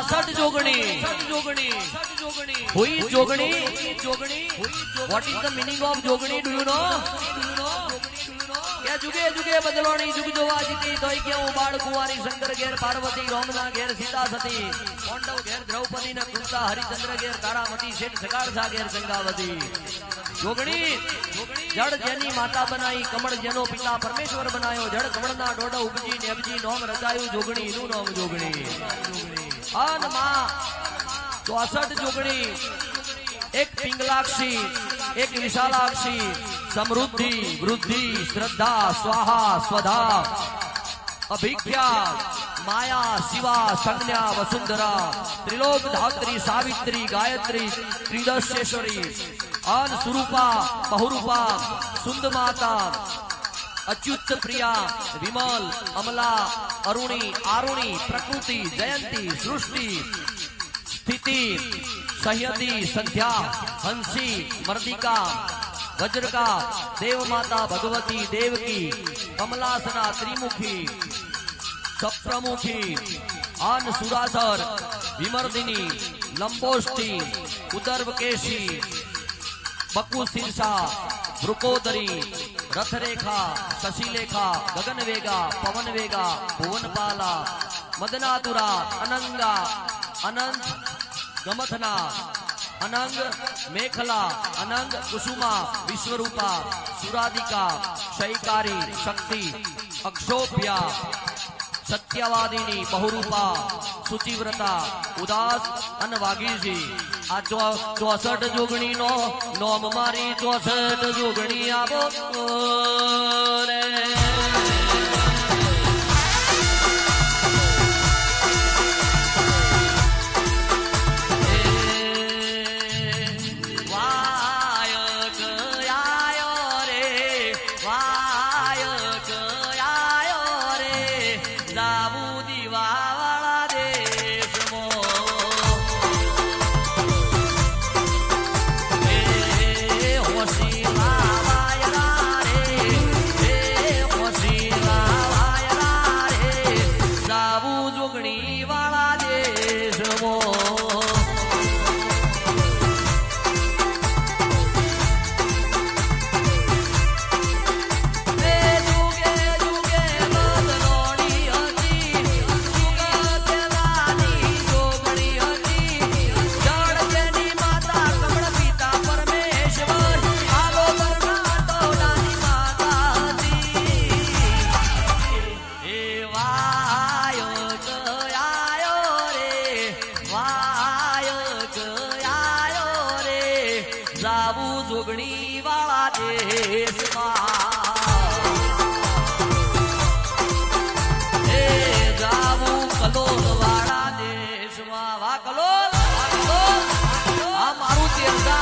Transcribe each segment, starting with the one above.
asset जोगणी हुई जोगणी what is the meaning of जोगणी डू यू नो क्या जुगे जुगे बदलोणी जुग जोवा जीती तोय क्यों बाळ कुंवारी शंकर घेर पार्वती रोमना घेर सीता सती पांडव घेर द्रौपदी न कुंता हरिचंद्र घेर तारामती शेठ सगारसा घेर गंगावती जोगणी जड़ जेनी माता बनाई कमल जेनो पिता परमेश्वर बनायो जड़ कमलना डोडो उपजी नेबजी नोम रचायो जोगणी नु नोम जोगणी आन मां 64 जोगणी एक पिंगलाक्षी एक विशालाक्षी समृद्धि वृद्धि श्रद्धा स्वाहा स्वधा अभिज्ञा माया शिवा संज्ञा वसुंधरा त्रिलोक धात्री सावित्री गायत्री त्रिदशेश्वरी अन स्वरूपा बहुरूपा सुंद माता अच्युत प्रिया विमल अमला अरुणी आरुणी प्रकृति जयंती सृष्टि स्थिति संयति संध्या हंसी मर्दिका वज्रका देव माता भगवती देवकी कमलासना त्रिमुखी सप्रमुखी आन सुरासर विमर्दिनी लंबोष्टी उदर्वकेशी बकुशीर्षा वृकोदरी रथरेखा शशिलेखा गगनवेगा पवनवेगा भुवनपाला मदनातुरा अनंगा अनंत गमथना अनंग मेखला अनंग कुसुमा विश्वरूपा सुराधिका शैकारी शक्ति अक्षोभ्या सत्यवादिनी बहुरूपा सुचिव्रता उदास अनवागीजी आ 64 जोगणी नो नोम मारी 64 जोगणी आवो रे जोगणी वाला देश जावू कलोल वाला देश वा कलोल आ मारू तेरदा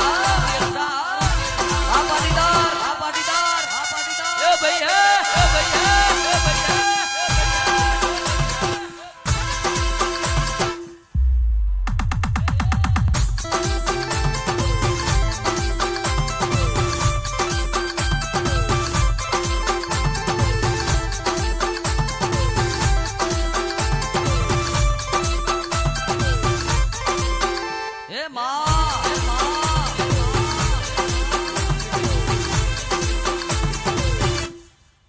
आ पाटीदार ए भाई है